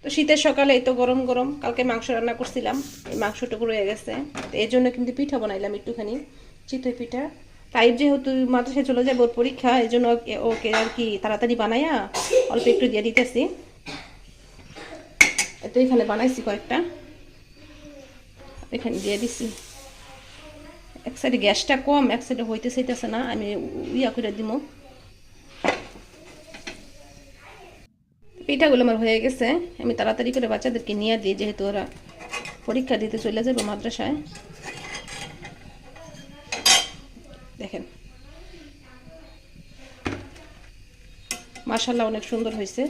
তো শীতের সকালে এই তো গরম গরম কালকে মাংস রান্না করছিলাম, এই মাংসটুকু রয়ে গেছে। তো এই জন্য কিন্তু পিঠা বানাইলাম একটুখানি, চিতই পিঠা। তাই যেহেতু মাদ্রাসায় চলে যাবে, ওর পরীক্ষা, এই জন্য ওকে আর কি তাড়াতাড়ি বানাইয়া অল্প একটু দিয়ে দিতেছি। তো এখানে বানাইছি কয়েকটা, এখানে দিয়ে দিছি। এক সাইডে গ্যাসটা কম, এক সাইডে হইতে চাইতেছে না, আমি ইয়া করে দিব। পিঠাগুলো আমার হয়ে গেছে, আমি তাড়াতাড়ি করে বাচ্চাদেরকে নিয়ে দিই, যেহেতু ওরা পরীক্ষা দিতে চলে যাবে মাদ্রাসায়। দেখেন মাশাআল্লাহ অনেক সুন্দর হয়েছে।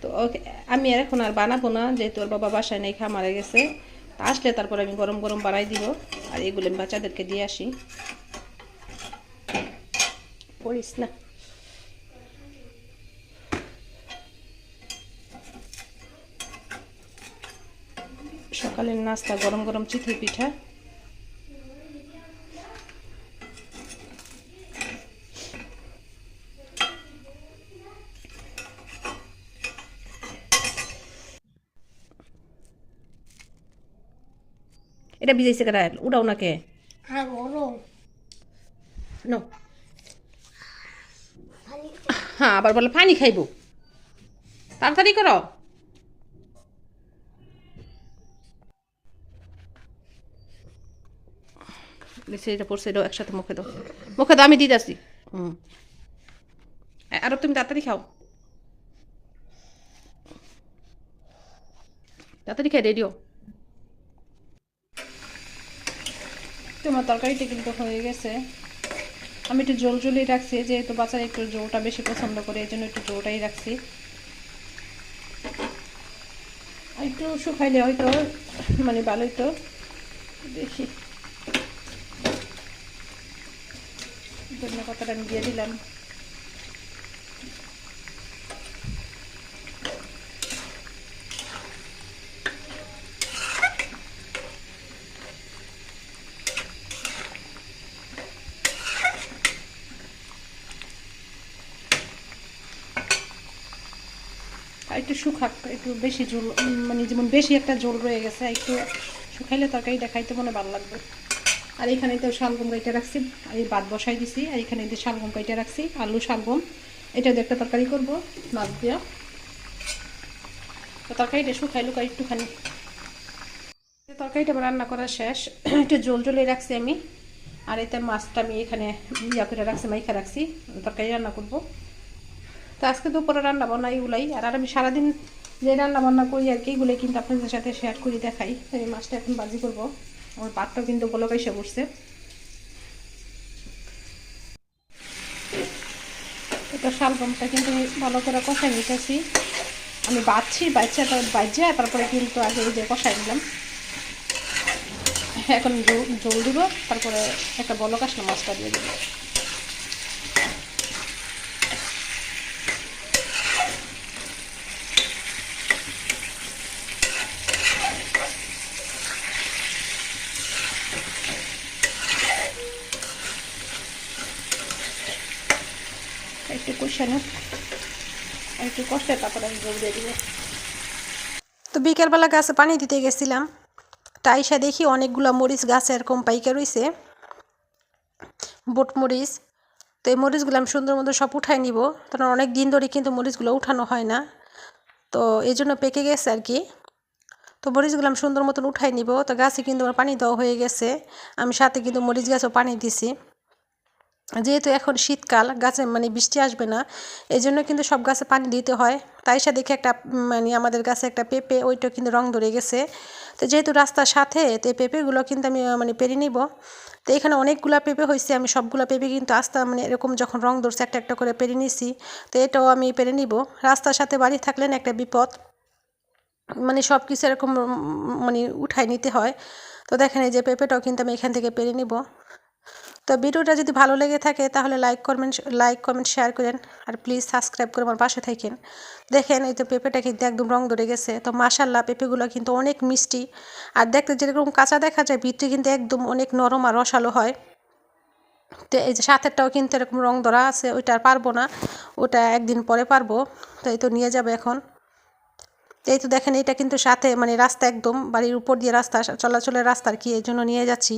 তো আমি আর এখন আর বানাবো না, যেহেতু ওর বাবা বাসায় নেই, খামারে গেছে। তা আসলে তারপর আমি গরম গরম বানাই দিব, আর এগুলো আমি বাচ্চাদেরকে দিয়ে আসি। পড়িস না। সকালের নাস্তা গরম গরম চিতই পিঠা। এটা ভিজাইছে কেন? উড়াও না কে? হ্যাঁ গরম। নো। হ্যাঁ, আবার বলে পানি খাইবো, তাড়াতাড়ি করো। এটা পড়ছে, এটাও একসাথে মুখে দাও, মুখে দাও, আমি দিয়ে আসি। হুম, আরো তুমি তাড়াতাড়ি খাও, তাড়াতাড়ি খাই, রেডিও। তোমার তরকারিটা কিন্তু হয়ে গেছে। আমি একটু জল জলই রাখছি, যেহেতু বাচ্চারা একটু জলটা বেশি পছন্দ করে, এই জন্য একটু জলটাই রাখছি। আর একটু শুকাইলে হয়তো মানে ভালোই। তো দেখি, ধনিয়া পাতাটা আমি দিয়ে দিলাম। আর একটু শুকাক, একটু বেশি ঝোল, মানে যেমন বেশি একটা ঝোল রয়ে গেছে, একটু শুকাইলে তরকারিটা খাইতে মনে ভালো লাগবে। আর এখানে তো শালগম কাইটা রাখছি, আর এই ভাত বসাই দিছি, আর এখানে যে শালগম কাইটা রাখছি, আলু শালগম, এটা দিয়ে একটা তরকারি করবো মাছ দিয়া। তো তরকারিটা শুকাই লুকাই একটুখানি। তরকারিটা রান্না করা শেষ, একটু জল জলে রাখছি আমি। আর এতে মাছটা আমি এখানে ইয়া করে রাখছি, মাইখা রাখছি, তরকারি রান্না করবো। তো আজকে দুপুরে রান্না বান্না এগুলাই, আর আমি সারাদিন যে রান্না বান্না করি আর কি, এগুলোই কিন্তু আপনাদের সাথে শেয়ার করি, দেখাই। এই মাছটা এখন ভাজি করবো, আমার পাটটাও কিন্তু বলক এসে বসছে। এটা শালগমটা কিন্তু আমি ভালো করে কষাই নিতেছি, আমি বাছছি, বাচ্চা তারপরে কিন্তু আগে এই যে কষাই নিলাম। এখন জল দিব, তারপরে একটা বলক আসলে মাছটা দিয়ে দেবো। একটু কষানো, আর একটু কষে তারপরে আমি জল দিয়ে দিব। তো বিকেলবেলা গাছে পানি দিতে গেছিলাম, তাইসা দেখি অনেকগুলো মরিচ গাছে এরকম পাইকা রয়েছে, বোট মরিচ। তো এই মরিচগুলো আমি সুন্দর মতো সব উঠাই নিব, কারণ অনেক দিন ধরে কিন্তু মরিচগুলো উঠানো হয় না, তো এই জন্য পেকে গেছে আর কি। তো মরিচগুলো আমি সুন্দর মতন উঠাই নিব। তো গাছে কিন্তু আমার পানি দেওয়া হয়ে গেছে, আমি সাথে কিন্তু মরিচ গাছও পানি দিছি। যেহেতু এখন শীতকাল, গাছে মানে বৃষ্টি আসবে না, এই জন্য কিন্তু সব গাছে পানি দিতে হয়। তাই সে দেখে একটা মানে আমাদের গাছে একটা পেঁপে, ওইটা কিন্তু রং ধরে গেছে। তো যেহেতু রাস্তার সাথে, তো এই পেঁপেগুলো কিন্তু আমি মানে পেরে নিব। তো এখানে অনেকগুলো পেঁপে হয়েছে, আমি সবগুলো পেঁপে কিন্তু আস্তে মানে এরকম যখন রং ধরছে একটা একটা করে পেরে নিছি। তো এটাও আমি পেরে নিব। রাস্তার সাথে বাড়ি থাকলে না একটা বিপদ, মানে সব কিছু এরকম মানে উঠাই নিতে হয়। তো দেখেন এই যে পেঁপেটাও কিন্তু আমি এখান থেকে পেরে নিব। তো ভিডিওটা যদি ভালো লেগে থাকে তাহলে লাইক কমেন্ট শেয়ার করেন, আর প্লিজ সাবস্ক্রাইব করে আমার পাশে থাকেন। দেখেন এই তো পেঁপেটা কিন্তু একদম রং ধরে গেছে। তো মাশাল্লাহ পেঁপেগুলো কিন্তু অনেক মিষ্টি, আর দেখতে যেরকম কাঁচা দেখা যায়, ভিতরে কিন্তু একদম অনেক নরম আর রসালো হয়। তো এই যে সাথেরটাও কিন্তু এরকম রং ধরা আছে, ওইটা আর পারবো না, ওটা একদিন পরে পারবো। তো এই তো নিয়ে যাবে এখন। এই তো দেখেন এটা কিন্তু সাথে মানে রাস্তা একদম বাড়ির উপর দিয়ে রাস্তা, চলাচলের রাস্তা আর কি, এই জন্য নিয়ে যাচ্ছি।